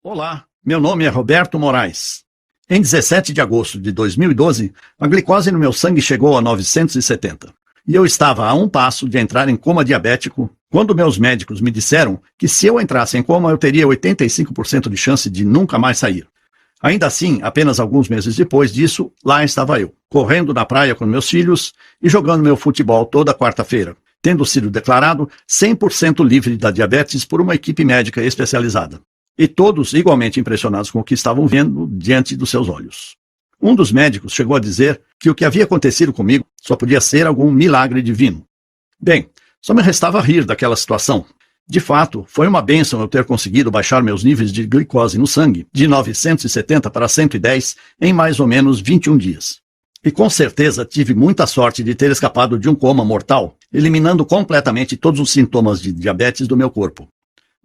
Olá, meu nome é Roberto Moraes. Em 17 de agosto de 2012, a glicose no meu sangue chegou a 970. E eu estava a um passo de entrar em coma diabético, quando meus médicos me disseram que se eu entrasse em coma eu teria 85% de chance de nunca mais sair. Ainda assim, apenas alguns meses depois disso, lá estava eu, correndo na praia com meus filhos e jogando meu futebol toda quarta-feira, tendo sido declarado 100% livre da diabetes por uma equipe médica especializada. E todos igualmente impressionados com o que estavam vendo diante dos seus olhos. Um dos médicos chegou a dizer que o que havia acontecido comigo só podia ser algum milagre divino. Bem, só me restava rir daquela situação. De fato, foi uma bênção eu ter conseguido baixar meus níveis de glicose no sangue de 970 para 110 em mais ou menos 21 dias. E com certeza tive muita sorte de ter escapado de um coma mortal, eliminando completamente todos os sintomas de diabetes do meu corpo.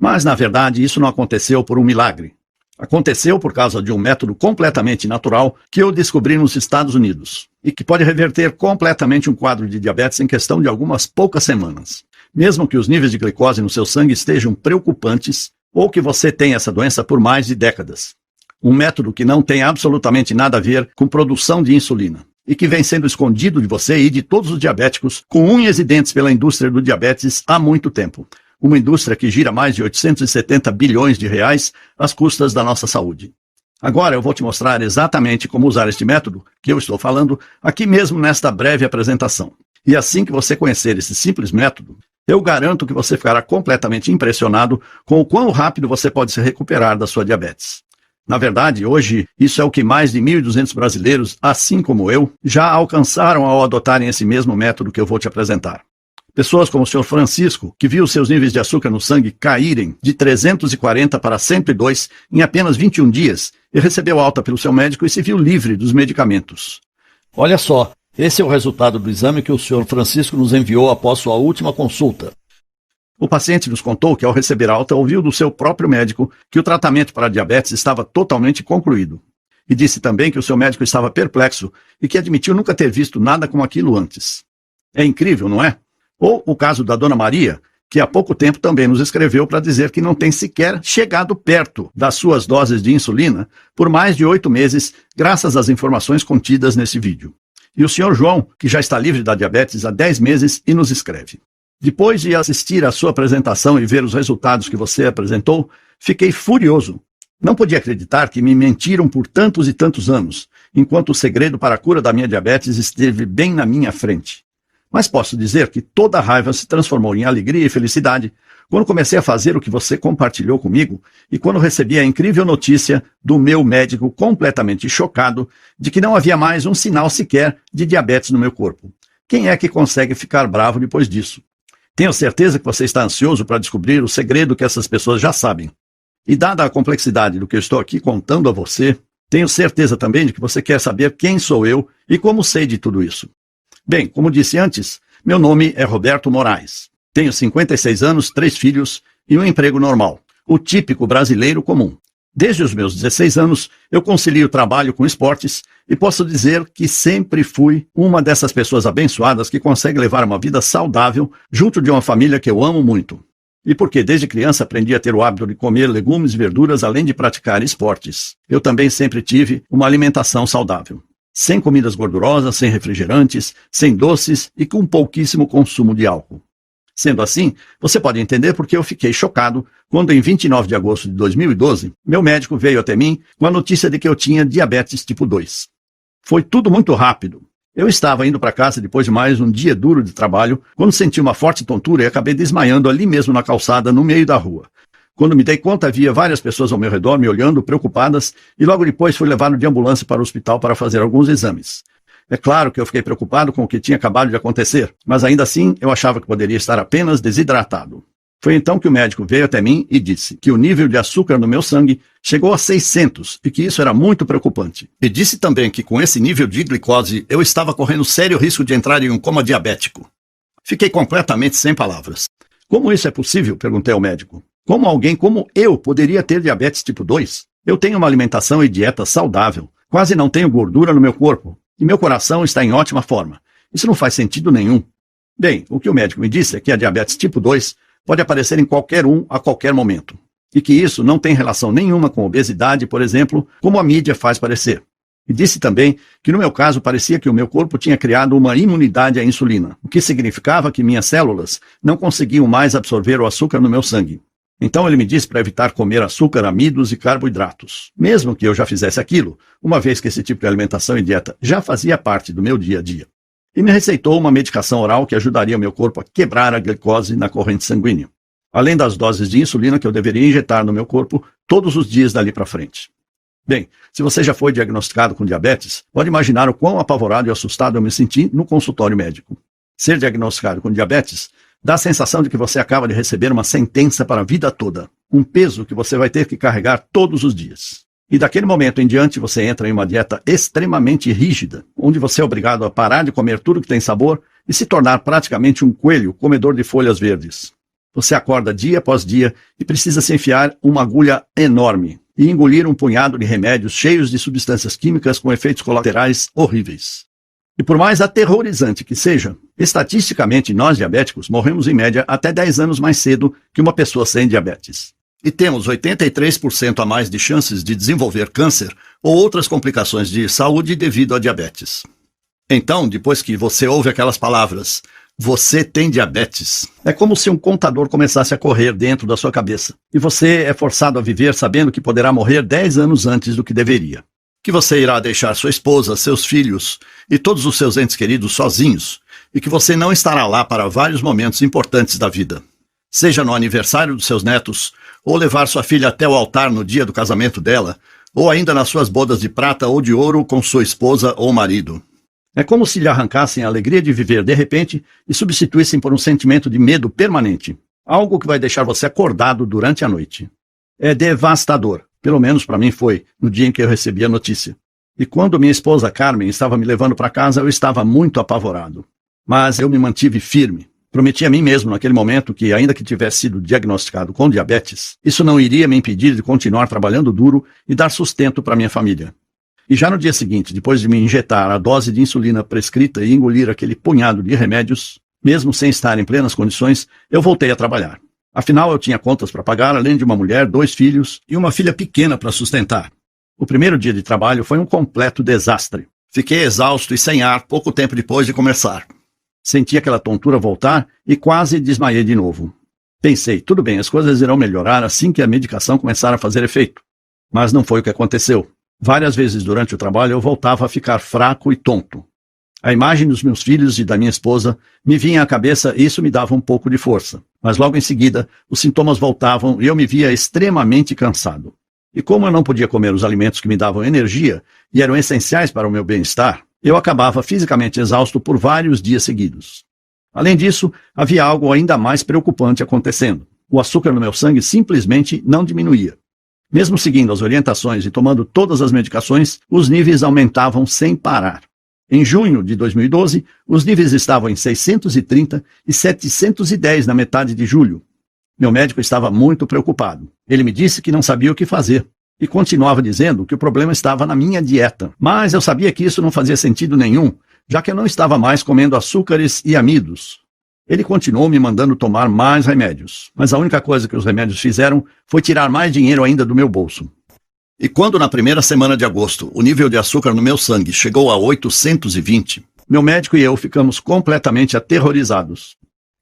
Mas, na verdade, isso não aconteceu por um milagre. Aconteceu por causa de um método completamente natural que eu descobri nos Estados Unidos e que pode reverter completamente um quadro de diabetes em questão de algumas poucas semanas. Mesmo que os níveis de glicose no seu sangue estejam preocupantes ou que você tenha essa doença por mais de décadas. Um método que não tem absolutamente nada a ver com produção de insulina e que vem sendo escondido de você e de todos os diabéticos com unhas e dentes pela indústria do diabetes há muito tempo. Uma indústria que gira mais de 870 bilhões de reais às custas da nossa saúde. Agora eu vou te mostrar exatamente como usar este método, que eu estou falando, aqui mesmo nesta breve apresentação. E assim que você conhecer esse simples método, eu garanto que você ficará completamente impressionado com o quão rápido você pode se recuperar da sua diabetes. Na verdade, hoje, isso é o que mais de 1.200 brasileiros, assim como eu, já alcançaram ao adotarem esse mesmo método que eu vou te apresentar. Pessoas como o Sr. Francisco, que viu seus níveis de açúcar no sangue caírem de 340 para 102 em apenas 21 dias e recebeu alta pelo seu médico e se viu livre dos medicamentos. Olha só, esse é o resultado do exame que o Sr. Francisco nos enviou após sua última consulta. O paciente nos contou que ao receber alta ouviu do seu próprio médico que o tratamento para a diabetes estava totalmente concluído. E disse também que o seu médico estava perplexo e que admitiu nunca ter visto nada como aquilo antes. É incrível, não é? Ou o caso da Dona Maria, que há pouco tempo também nos escreveu para dizer que não tem sequer chegado perto das suas doses de insulina por mais de 8 meses, graças às informações contidas nesse vídeo. E o Sr. João, que já está livre da diabetes há 10 meses e nos escreve. Depois de assistir à sua apresentação e ver os resultados que você apresentou, fiquei furioso. Não podia acreditar que me mentiram por tantos e tantos anos, enquanto o segredo para a cura da minha diabetes esteve bem na minha frente. Mas posso dizer que toda a raiva se transformou em alegria e felicidade quando comecei a fazer o que você compartilhou comigo e quando recebi a incrível notícia do meu médico completamente chocado de que não havia mais um sinal sequer de diabetes no meu corpo. Quem é que consegue ficar bravo depois disso? Tenho certeza que você está ansioso para descobrir o segredo que essas pessoas já sabem. E dada a complexidade do que eu estou aqui contando a você, tenho certeza também de que você quer saber quem sou eu e como sei de tudo isso. Bem, como disse antes, meu nome é Roberto Moraes. Tenho 56 anos, 3 filhos e um emprego normal, o típico brasileiro comum. Desde os meus 16 anos, eu concilio trabalho com esportes e posso dizer que sempre fui uma dessas pessoas abençoadas que consegue levar uma vida saudável junto de uma família que eu amo muito. E porque desde criança aprendi a ter o hábito de comer legumes e verduras além de praticar esportes, eu também sempre tive uma alimentação saudável. Sem comidas gordurosas, sem refrigerantes, sem doces e com pouquíssimo consumo de álcool. Sendo assim, você pode entender porque eu fiquei chocado quando, em 29 de agosto de 2012, meu médico veio até mim com a notícia de que eu tinha diabetes tipo 2. Foi tudo muito rápido. Eu estava indo para casa depois de mais um dia duro de trabalho, quando senti uma forte tontura e acabei desmaiando ali mesmo na calçada, no meio da rua. Quando me dei conta, havia várias pessoas ao meu redor me olhando, preocupadas, e logo depois fui levado de ambulância para o hospital para fazer alguns exames. É claro que eu fiquei preocupado com o que tinha acabado de acontecer, mas ainda assim eu achava que poderia estar apenas desidratado. Foi então que o médico veio até mim e disse que o nível de açúcar no meu sangue chegou a 600 e que isso era muito preocupante. E disse também que com esse nível de glicose eu estava correndo sério risco de entrar em um coma diabético. Fiquei completamente sem palavras. Como isso é possível? Perguntei ao médico. Como alguém como eu poderia ter diabetes tipo 2? Eu tenho uma alimentação e dieta saudável, quase não tenho gordura no meu corpo e meu coração está em ótima forma. Isso não faz sentido nenhum. Bem, o que o médico me disse é que a diabetes tipo 2 pode aparecer em qualquer um a qualquer momento, e que isso não tem relação nenhuma com obesidade, por exemplo, como a mídia faz parecer. E disse também que no meu caso parecia que o meu corpo tinha criado uma imunidade à insulina, o que significava que minhas células não conseguiam mais absorver o açúcar no meu sangue. Então ele me disse para evitar comer açúcar, amidos e carboidratos, mesmo que eu já fizesse aquilo, uma vez que esse tipo de alimentação e dieta já fazia parte do meu dia a dia. E me receitou uma medicação oral que ajudaria o meu corpo a quebrar a glicose na corrente sanguínea, além das doses de insulina que eu deveria injetar no meu corpo todos os dias dali para frente. Bem, se você já foi diagnosticado com diabetes, pode imaginar o quão apavorado e assustado eu me senti no consultório médico. Ser diagnosticado com diabetes dá a sensação de que você acaba de receber uma sentença para a vida toda, um peso que você vai ter que carregar todos os dias. E daquele momento em diante você entra em uma dieta extremamente rígida, onde você é obrigado a parar de comer tudo que tem sabor e se tornar praticamente um coelho comedor de folhas verdes. Você acorda dia após dia e precisa se enfiar uma agulha enorme e engolir um punhado de remédios cheios de substâncias químicas com efeitos colaterais horríveis. E por mais aterrorizante que seja, estatisticamente nós diabéticos morremos em média até 10 anos mais cedo que uma pessoa sem diabetes. E temos 83% a mais de chances de desenvolver câncer ou outras complicações de saúde devido à diabetes. Então, depois que você ouve aquelas palavras, você tem diabetes, é como se um contador começasse a correr dentro da sua cabeça. E você é forçado a viver sabendo que poderá morrer 10 anos antes do que deveria. Que você irá deixar sua esposa, seus filhos e todos os seus entes queridos sozinhos. E que você não estará lá para vários momentos importantes da vida. Seja no aniversário dos seus netos, ou levar sua filha até o altar no dia do casamento dela, ou ainda nas suas bodas de prata ou de ouro com sua esposa ou marido. É como se lhe arrancassem a alegria de viver de repente e substituíssem por um sentimento de medo permanente, algo que vai deixar você acordado durante a noite. É devastador, pelo menos para mim foi, no dia em que eu recebi a notícia. E quando minha esposa Carmen estava me levando para casa, eu estava muito apavorado. Mas eu me mantive firme. Prometi a mim mesmo naquele momento que, ainda que tivesse sido diagnosticado com diabetes, isso não iria me impedir de continuar trabalhando duro e dar sustento para minha família. E já no dia seguinte, depois de me injetar a dose de insulina prescrita e engolir aquele punhado de remédios, mesmo sem estar em plenas condições, eu voltei a trabalhar. Afinal, eu tinha contas para pagar, além de uma mulher, 2 filhos e uma filha pequena para sustentar. O primeiro dia de trabalho foi um completo desastre. Fiquei exausto e sem ar pouco tempo depois de começar. Senti aquela tontura voltar e quase desmaiei de novo. Pensei, tudo bem, as coisas irão melhorar assim que a medicação começar a fazer efeito. Mas não foi o que aconteceu. Várias vezes durante o trabalho eu voltava a ficar fraco e tonto. A imagem dos meus filhos e da minha esposa me vinha à cabeça e isso me dava um pouco de força. Mas logo em seguida, os sintomas voltavam e eu me via extremamente cansado. E como eu não podia comer os alimentos que me davam energia e eram essenciais para o meu bem-estar, eu acabava fisicamente exausto por vários dias seguidos. Além disso, havia algo ainda mais preocupante acontecendo. O açúcar no meu sangue simplesmente não diminuía. Mesmo seguindo as orientações e tomando todas as medicações, os níveis aumentavam sem parar. Em junho de 2012, os níveis estavam em 630 e 710 na metade de julho. Meu médico estava muito preocupado. Ele me disse que não sabia o que fazer. E continuava dizendo que o problema estava na minha dieta. Mas eu sabia que isso não fazia sentido nenhum, já que eu não estava mais comendo açúcares e amidos. Ele continuou me mandando tomar mais remédios, mas a única coisa que os remédios fizeram foi tirar mais dinheiro ainda do meu bolso. E quando na primeira semana de agosto o nível de açúcar no meu sangue chegou a 820, meu médico e eu ficamos completamente aterrorizados.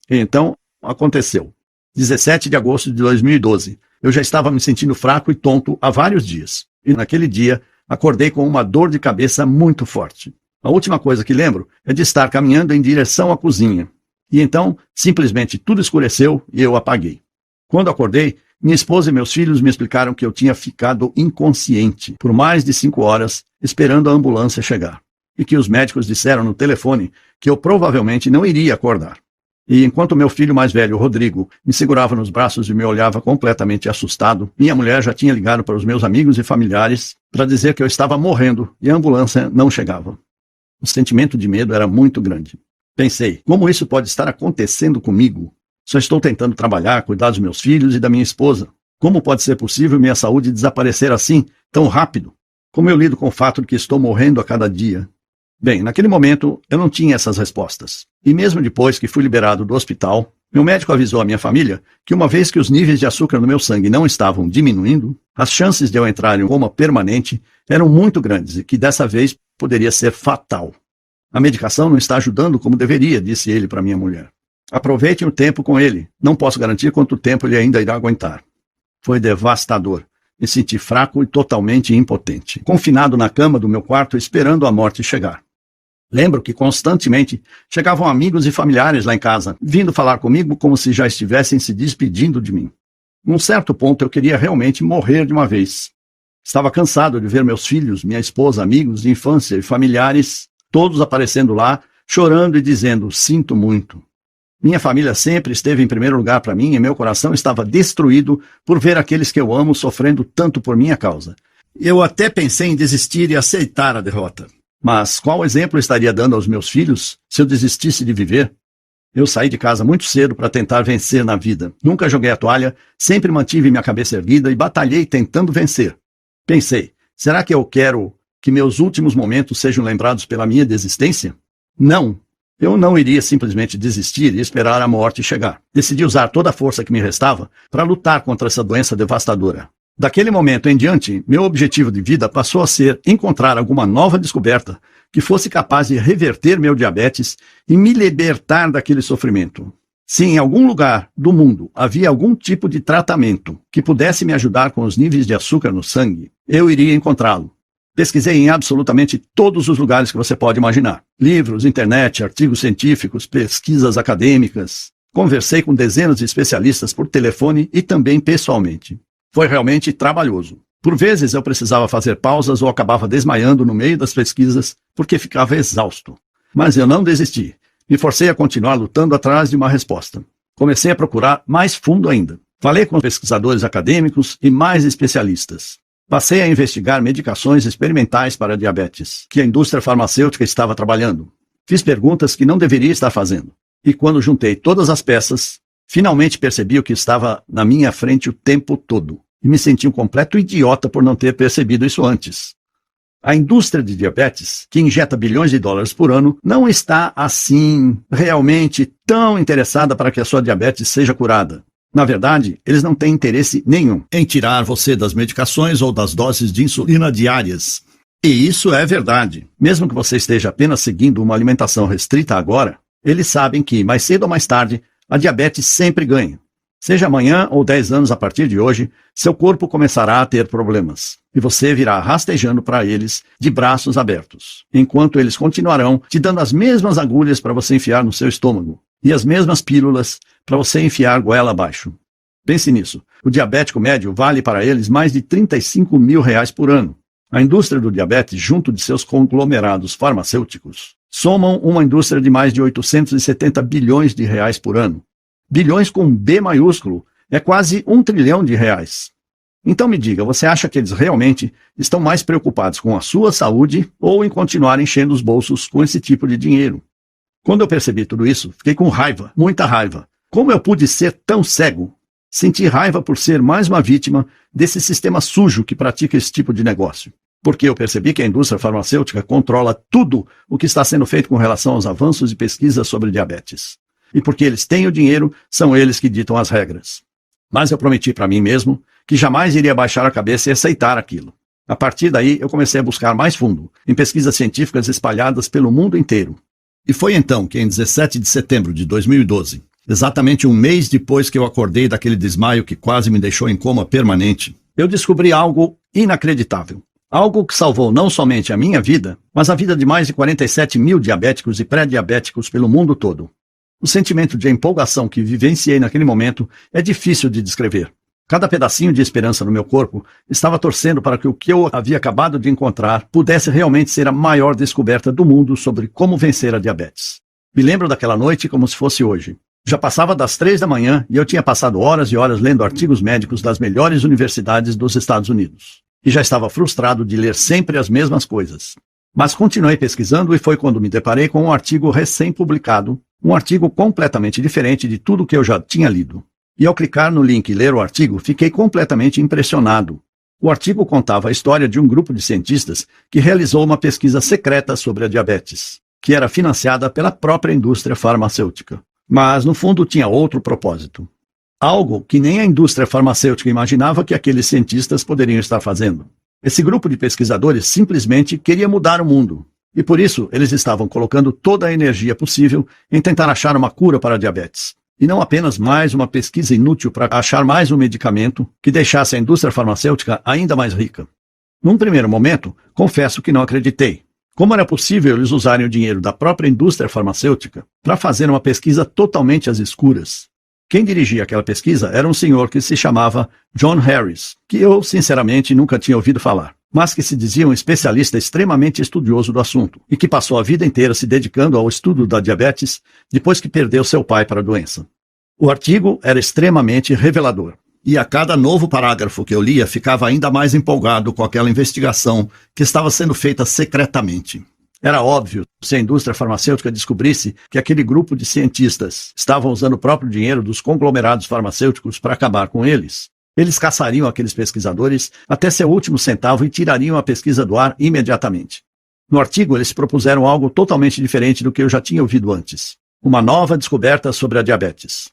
E então aconteceu. 17 de agosto de 2012. Eu já estava me sentindo fraco e tonto há vários dias. E naquele dia, acordei com uma dor de cabeça muito forte. A última coisa que lembro é de estar caminhando em direção à cozinha. E então, simplesmente tudo escureceu e eu apaguei. Quando acordei, minha esposa e meus filhos me explicaram que eu tinha ficado inconsciente por mais de 5 horas esperando a ambulância chegar. E que os médicos disseram no telefone que eu provavelmente não iria acordar. E enquanto meu filho mais velho, Rodrigo, me segurava nos braços e me olhava completamente assustado, minha mulher já tinha ligado para os meus amigos e familiares para dizer que eu estava morrendo e a ambulância não chegava. O sentimento de medo era muito grande. Pensei, como isso pode estar acontecendo comigo? Só estou tentando trabalhar, cuidar dos meus filhos e da minha esposa. Como pode ser possível minha saúde desaparecer assim, tão rápido? Como eu lido com o fato de que estou morrendo a cada dia? Bem, naquele momento eu não tinha essas respostas. E mesmo depois que fui liberado do hospital, meu médico avisou a minha família que uma vez que os níveis de açúcar no meu sangue não estavam diminuindo, as chances de eu entrar em coma permanente eram muito grandes e que dessa vez poderia ser fatal. A medicação não está ajudando como deveria, disse ele para minha mulher. Aproveitem o tempo com ele. Não posso garantir quanto tempo ele ainda irá aguentar. Foi devastador. Me senti fraco e totalmente impotente, confinado na cama do meu quarto esperando a morte chegar. Lembro que constantemente chegavam amigos e familiares lá em casa, vindo falar comigo como se já estivessem se despedindo de mim. Num certo ponto eu queria realmente morrer de uma vez. Estava cansado de ver meus filhos, minha esposa, amigos de infância e familiares, todos aparecendo lá, chorando e dizendo, sinto muito. Minha família sempre esteve em primeiro lugar para mim e meu coração estava destruído por ver aqueles que eu amo sofrendo tanto por minha causa. Eu até pensei em desistir e aceitar a derrota. Mas qual exemplo estaria dando aos meus filhos se eu desistisse de viver? Eu saí de casa muito cedo para tentar vencer na vida. Nunca joguei a toalha, sempre mantive minha cabeça erguida e batalhei tentando vencer. Pensei, será que eu quero que meus últimos momentos sejam lembrados pela minha desistência? Não. Eu não iria simplesmente desistir e esperar a morte chegar. Decidi usar toda a força que me restava para lutar contra essa doença devastadora. Daquele momento em diante, meu objetivo de vida passou a ser encontrar alguma nova descoberta que fosse capaz de reverter meu diabetes e me libertar daquele sofrimento. Se em algum lugar do mundo havia algum tipo de tratamento que pudesse me ajudar com os níveis de açúcar no sangue, eu iria encontrá-lo. Pesquisei em absolutamente todos os lugares que você pode imaginar. Livros, internet, artigos científicos, pesquisas acadêmicas. Conversei com dezenas de especialistas por telefone e também pessoalmente. Foi realmente trabalhoso. Por vezes eu precisava fazer pausas ou acabava desmaiando no meio das pesquisas porque ficava exausto. Mas eu não desisti. Me forcei a continuar lutando atrás de uma resposta. Comecei a procurar mais fundo ainda. Falei com pesquisadores acadêmicos e mais especialistas. Passei a investigar medicações experimentais para diabetes, que a indústria farmacêutica estava trabalhando. Fiz perguntas que não deveria estar fazendo. E quando juntei todas as peças, finalmente percebi o que estava na minha frente o tempo todo. E me senti um completo idiota por não ter percebido isso antes. A indústria de diabetes, que injeta bilhões de dólares por ano, não está, assim, realmente tão interessada para que a sua diabetes seja curada. Na verdade, eles não têm interesse nenhum em tirar você das medicações ou das doses de insulina diárias. E isso é verdade. Mesmo que você esteja apenas seguindo uma alimentação restrita agora, eles sabem que, mais cedo ou mais tarde, a diabetes sempre ganha. Seja amanhã ou 10 anos a partir de hoje, seu corpo começará a ter problemas. E você virá rastejando para eles de braços abertos, enquanto eles continuarão te dando as mesmas agulhas para você enfiar no seu estômago e as mesmas pílulas para você enfiar goela abaixo. Pense nisso. O diabético médio vale para eles mais de R$35 mil por ano. A indústria do diabetes, junto de seus conglomerados farmacêuticos, somam uma indústria de mais de 870 bilhões de reais por ano. Bilhões com B maiúsculo é quase R$1 trilhão. Então me diga, você acha que eles realmente estão mais preocupados com a sua saúde ou em continuar enchendo os bolsos com esse tipo de dinheiro? Quando eu percebi tudo isso, fiquei com raiva, muita raiva. Como eu pude ser tão cego? Senti raiva por ser mais uma vítima desse sistema sujo que pratica esse tipo de negócio. Porque eu percebi que a indústria farmacêutica controla tudo o que está sendo feito com relação aos avanços e pesquisas sobre diabetes. E porque eles têm o dinheiro, são eles que ditam as regras. Mas eu prometi para mim mesmo que jamais iria baixar a cabeça e aceitar aquilo. A partir daí, eu comecei a buscar mais fundo, em pesquisas científicas espalhadas pelo mundo inteiro. E foi então que, em 17 de setembro de 2012, exatamente um mês depois que eu acordei daquele desmaio que quase me deixou em coma permanente, eu descobri algo inacreditável. Algo que salvou não somente a minha vida, mas a vida de mais de 47 mil diabéticos e pré-diabéticos pelo mundo todo. O sentimento de empolgação que vivenciei naquele momento é difícil de descrever. Cada pedacinho de esperança no meu corpo estava torcendo para que o que eu havia acabado de encontrar pudesse realmente ser a maior descoberta do mundo sobre como vencer a diabetes. Me lembro daquela noite como se fosse hoje. Já passava das 3 da manhã e eu tinha passado horas e horas lendo artigos médicos das melhores universidades dos Estados Unidos. E já estava frustrado de ler sempre as mesmas coisas. Mas continuei pesquisando e foi quando me deparei com um artigo recém-publicado, um artigo completamente diferente de tudo que eu já tinha lido. E ao clicar no link e ler o artigo, fiquei completamente impressionado. O artigo contava a história de um grupo de cientistas que realizou uma pesquisa secreta sobre a diabetes, que era financiada pela própria indústria farmacêutica. Mas, no fundo, tinha outro propósito. Algo que nem a indústria farmacêutica imaginava que aqueles cientistas poderiam estar fazendo. Esse grupo de pesquisadores simplesmente queria mudar o mundo. E por isso, eles estavam colocando toda a energia possível em tentar achar uma cura para a diabetes. E não apenas mais uma pesquisa inútil para achar mais um medicamento que deixasse a indústria farmacêutica ainda mais rica. Num primeiro momento, confesso que não acreditei. Como era possível eles usarem o dinheiro da própria indústria farmacêutica para fazer uma pesquisa totalmente às escuras? Quem dirigia aquela pesquisa era um senhor que se chamava John Harris, que eu, sinceramente, nunca tinha ouvido falar, mas que se dizia um especialista extremamente estudioso do assunto e que passou a vida inteira se dedicando ao estudo da diabetes depois que perdeu seu pai para a doença. O artigo era extremamente revelador. E a cada novo parágrafo que eu lia, ficava ainda mais empolgado com aquela investigação que estava sendo feita secretamente. Era óbvio, se a indústria farmacêutica descobrisse que aquele grupo de cientistas estavam usando o próprio dinheiro dos conglomerados farmacêuticos para acabar com eles, eles caçariam aqueles pesquisadores até seu último centavo e tirariam a pesquisa do ar imediatamente. No artigo, eles propuseram algo totalmente diferente do que eu já tinha ouvido antes. Uma nova descoberta sobre a diabetes.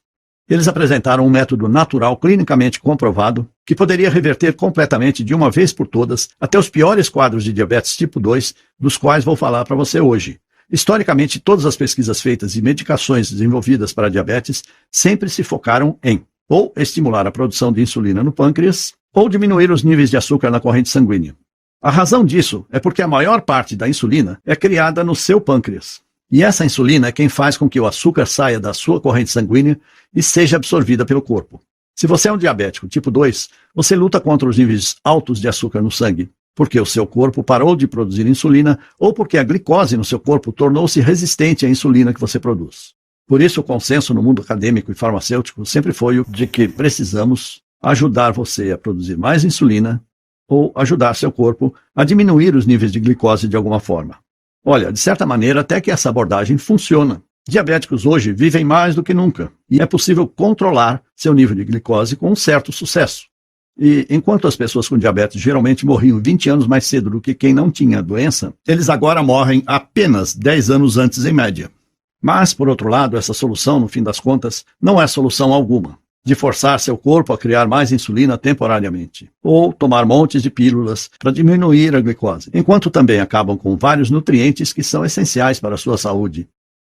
Eles apresentaram um método natural clinicamente comprovado que poderia reverter completamente de uma vez por todas até os piores quadros de diabetes tipo 2, dos quais vou falar para você hoje. Historicamente, todas as pesquisas feitas e medicações desenvolvidas para diabetes sempre se focaram em ou estimular a produção de insulina no pâncreas ou diminuir os níveis de açúcar na corrente sanguínea. A razão disso é porque a maior parte da insulina é criada no seu pâncreas. E essa insulina é quem faz com que o açúcar saia da sua corrente sanguínea e seja absorvida pelo corpo. Se você é um diabético tipo 2, você luta contra os níveis altos de açúcar no sangue, porque o seu corpo parou de produzir insulina ou porque a glicose no seu corpo tornou-se resistente à insulina que você produz. Por isso, o consenso no mundo acadêmico e farmacêutico sempre foi o de que precisamos ajudar você a produzir mais insulina ou ajudar seu corpo a diminuir os níveis de glicose de alguma forma. Olha, de certa maneira, até que essa abordagem funciona. Diabéticos hoje vivem mais do que nunca, e é possível controlar seu nível de glicose com um certo sucesso. E enquanto as pessoas com diabetes geralmente morriam 20 anos mais cedo do que quem não tinha a doença, eles agora morrem apenas 10 anos antes em média. Mas, por outro lado, essa solução, no fim das contas, não é solução alguma. De forçar seu corpo a criar mais insulina temporariamente, ou tomar montes de pílulas para diminuir a glicose, enquanto também acabam com vários nutrientes que são essenciais para a sua saúde.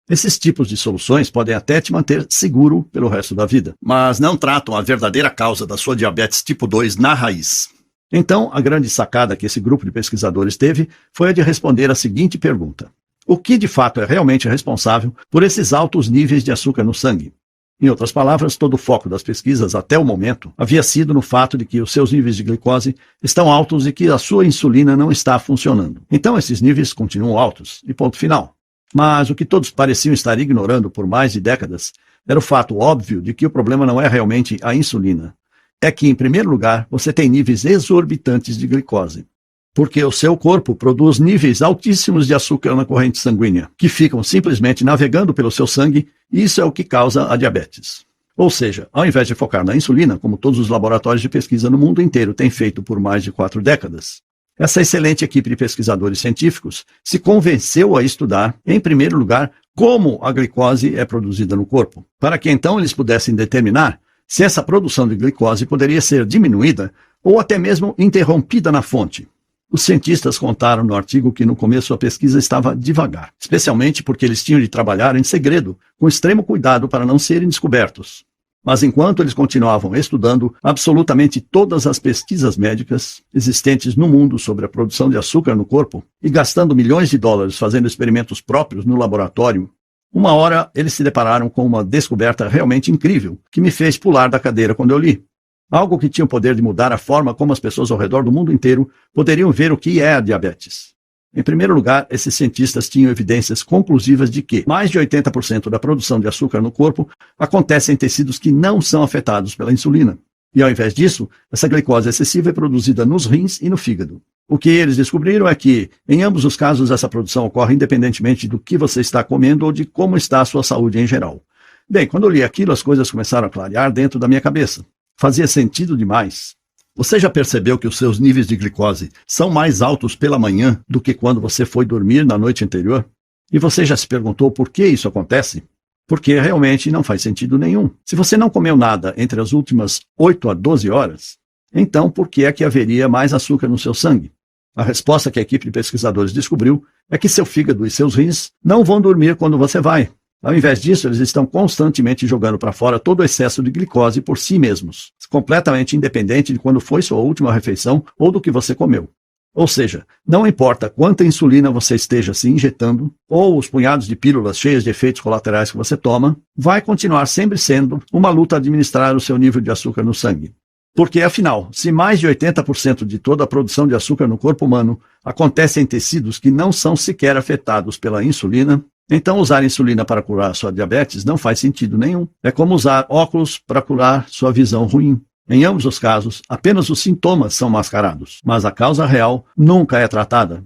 Esses tipos de soluções podem até te manter seguro pelo resto da vida, mas não tratam a verdadeira causa da sua diabetes tipo 2 na raiz. Então, a grande sacada que esse grupo de pesquisadores teve foi a de responder a seguinte pergunta: o que de fato é realmente responsável por esses altos níveis de açúcar no sangue? Em outras palavras, todo o foco das pesquisas até o momento havia sido no fato de que os seus níveis de glicose estão altos e que a sua insulina não está funcionando. Então esses níveis continuam altos, e ponto final. Mas o que todos pareciam estar ignorando por mais de décadas era o fato óbvio de que o problema não é realmente a insulina. É que, em primeiro lugar, você tem níveis exorbitantes de glicose. Porque o seu corpo produz níveis altíssimos de açúcar na corrente sanguínea, que ficam simplesmente navegando pelo seu sangue, e isso é o que causa a diabetes. Ou seja, ao invés de focar na insulina, como todos os laboratórios de pesquisa no mundo inteiro têm feito por mais de 4 décadas, essa excelente equipe de pesquisadores científicos se convenceu a estudar, em primeiro lugar, como a glicose é produzida no corpo, para que então eles pudessem determinar se essa produção de glicose poderia ser diminuída ou até mesmo interrompida na fonte. Os cientistas contaram no artigo que no começo a pesquisa estava devagar, especialmente porque eles tinham de trabalhar em segredo, com extremo cuidado para não serem descobertos. Mas enquanto eles continuavam estudando absolutamente todas as pesquisas médicas existentes no mundo sobre a produção de açúcar no corpo e gastando milhões de dólares fazendo experimentos próprios no laboratório, uma hora eles se depararam com uma descoberta realmente incrível que me fez pular da cadeira quando eu li. Algo que tinha o poder de mudar a forma como as pessoas ao redor do mundo inteiro poderiam ver o que é a diabetes. Em primeiro lugar, esses cientistas tinham evidências conclusivas de que mais de 80% da produção de açúcar no corpo acontece em tecidos que não são afetados pela insulina. E ao invés disso, essa glicose excessiva é produzida nos rins e no fígado. O que eles descobriram é que, em ambos os casos, essa produção ocorre independentemente do que você está comendo ou de como está a sua saúde em geral. Bem, quando eu li aquilo, as coisas começaram a clarear dentro da minha cabeça. Fazia sentido demais. Você já percebeu que os seus níveis de glicose são mais altos pela manhã do que quando você foi dormir na noite anterior? E você já se perguntou por que isso acontece? Porque realmente não faz sentido nenhum. Se você não comeu nada entre as últimas 8 a 12 horas, então por que é que haveria mais açúcar no seu sangue? A resposta que a equipe de pesquisadores descobriu é que seu fígado e seus rins não vão dormir quando você vai. Ao invés disso, eles estão constantemente jogando para fora todo o excesso de glicose por si mesmos, completamente independente de quando foi sua última refeição ou do que você comeu. Ou seja, não importa quanta insulina você esteja se injetando, ou os punhados de pílulas cheias de efeitos colaterais que você toma, vai continuar sempre sendo uma luta administrar o seu nível de açúcar no sangue. Porque, afinal, se mais de 80% de toda a produção de açúcar no corpo humano acontece em tecidos que não são sequer afetados pela insulina, então usar insulina para curar sua diabetes não faz sentido nenhum. É como usar óculos para curar sua visão ruim. Em ambos os casos, apenas os sintomas são mascarados, mas a causa real nunca é tratada.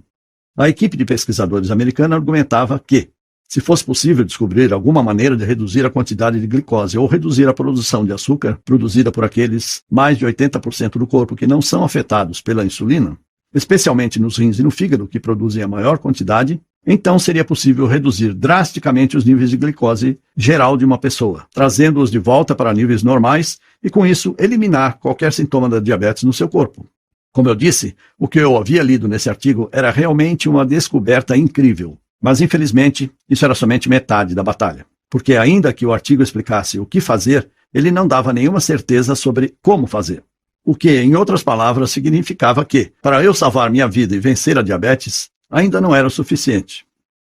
A equipe de pesquisadores americana argumentava que, se fosse possível descobrir alguma maneira de reduzir a quantidade de glicose ou reduzir a produção de açúcar produzida por aqueles mais de 80% do corpo que não são afetados pela insulina, especialmente nos rins e no fígado, que produzem a maior quantidade, então seria possível reduzir drasticamente os níveis de glicose geral de uma pessoa, trazendo-os de volta para níveis normais e, com isso, eliminar qualquer sintoma da diabetes no seu corpo. Como eu disse, o que eu havia lido nesse artigo era realmente uma descoberta incrível. Mas, infelizmente, isso era somente metade da batalha. Porque ainda que o artigo explicasse o que fazer, ele não dava nenhuma certeza sobre como fazer. O que, em outras palavras, significava que, para eu salvar minha vida e vencer a diabetes, ainda não era o suficiente.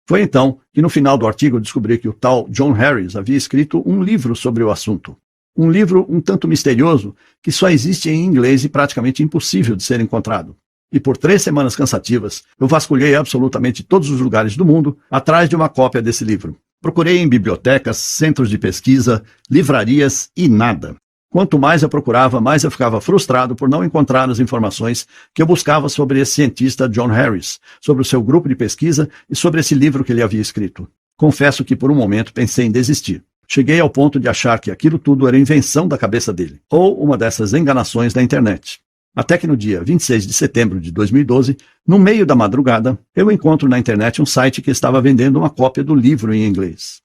Foi então que no final do artigo eu descobri que o tal John Harris havia escrito um livro sobre o assunto. Um livro um tanto misterioso que só existe em inglês e praticamente impossível de ser encontrado. E por 3 semanas cansativas, eu vasculhei absolutamente todos os lugares do mundo atrás de uma cópia desse livro. Procurei em bibliotecas, centros de pesquisa, livrarias e nada. Quanto mais eu procurava, mais eu ficava frustrado por não encontrar as informações que eu buscava sobre esse cientista John Harris, sobre o seu grupo de pesquisa e sobre esse livro que ele havia escrito. Confesso que por um momento pensei em desistir. Cheguei ao ponto de achar que aquilo tudo era invenção da cabeça dele, ou uma dessas enganações da internet. Até que no dia 26 de setembro de 2012, no meio da madrugada, eu encontro na internet um site que estava vendendo uma cópia do livro em inglês.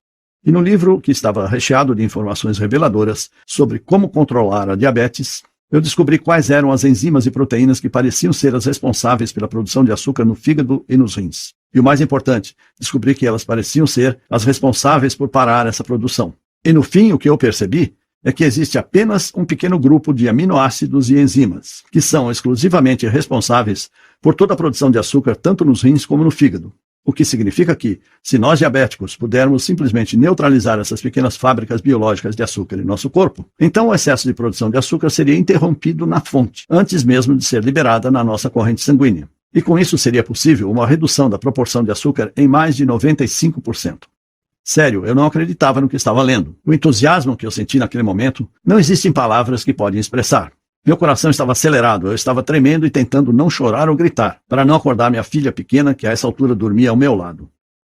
E no livro, que estava recheado de informações reveladoras sobre como controlar a diabetes, eu descobri quais eram as enzimas e proteínas que pareciam ser as responsáveis pela produção de açúcar no fígado e nos rins. E o mais importante, descobri que elas pareciam ser as responsáveis por parar essa produção. E no fim, o que eu percebi é que existe apenas um pequeno grupo de aminoácidos e enzimas, que são exclusivamente responsáveis por toda a produção de açúcar tanto nos rins como no fígado. O que significa que, se nós diabéticos pudermos simplesmente neutralizar essas pequenas fábricas biológicas de açúcar em nosso corpo, então o excesso de produção de açúcar seria interrompido na fonte, antes mesmo de ser liberada na nossa corrente sanguínea. E com isso seria possível uma redução da proporção de açúcar em mais de 95%. Sério, eu não acreditava no que estava lendo. O entusiasmo que eu senti naquele momento não existem palavras que podem expressar. Meu coração estava acelerado, eu estava tremendo e tentando não chorar ou gritar, para não acordar minha filha pequena, que a essa altura dormia ao meu lado.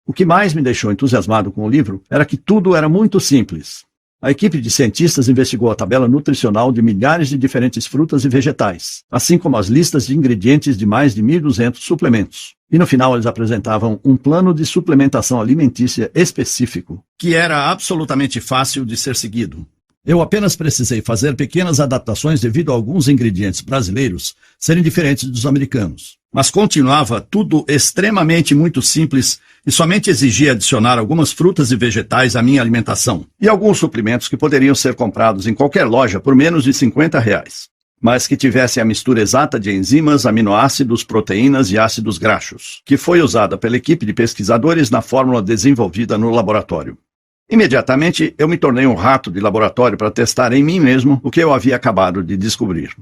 O que mais me deixou entusiasmado com o livro era que tudo era muito simples. A equipe de cientistas investigou a tabela nutricional de milhares de diferentes frutas e vegetais, assim como as listas de ingredientes de mais de 1.200 suplementos. E no final eles apresentavam um plano de suplementação alimentícia específico, que era absolutamente fácil de ser seguido. Eu apenas precisei fazer pequenas adaptações devido a alguns ingredientes brasileiros serem diferentes dos americanos. Mas continuava tudo extremamente muito simples e somente exigia adicionar algumas frutas e vegetais à minha alimentação e alguns suplementos que poderiam ser comprados em qualquer loja por menos de R$50, mas que tivessem a mistura exata de enzimas, aminoácidos, proteínas e ácidos graxos, que foi usada pela equipe de pesquisadores na fórmula desenvolvida no laboratório. Imediatamente, eu me tornei um rato de laboratório para testar em mim mesmo o que eu havia acabado de descobrir.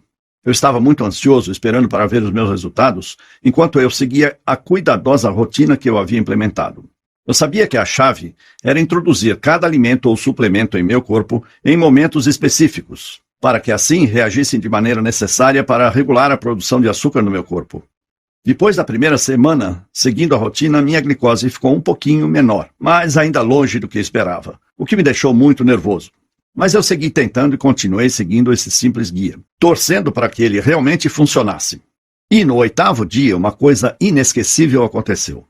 Eu estava muito ansioso, esperando para ver os meus resultados, enquanto eu seguia a cuidadosa rotina que eu havia implementado. Eu sabia que a chave era introduzir cada alimento ou suplemento em meu corpo em momentos específicos, para que assim reagissem de maneira necessária para regular a produção de açúcar no meu corpo. Depois da primeira semana, seguindo a rotina, minha glicose ficou um pouquinho menor, mas ainda longe do que esperava, o que me deixou muito nervoso. Mas eu segui tentando e continuei seguindo esse simples guia, torcendo para que ele realmente funcionasse. E no 8º dia, uma coisa inesquecível aconteceu.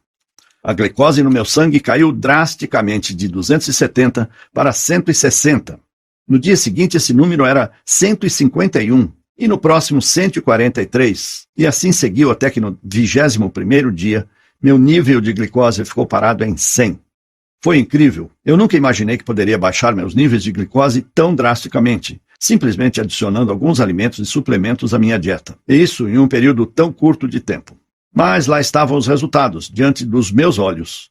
A glicose no meu sangue caiu drasticamente de 270 para 160. No dia seguinte, esse número era 151. E no próximo 143. E assim seguiu até que no 21º dia, meu nível de glicose ficou parado em 100. Foi incrível. Eu nunca imaginei que poderia baixar meus níveis de glicose tão drasticamente, simplesmente adicionando alguns alimentos e suplementos à minha dieta. E isso em um período tão curto de tempo. Mas lá estavam os resultados, diante dos meus olhos.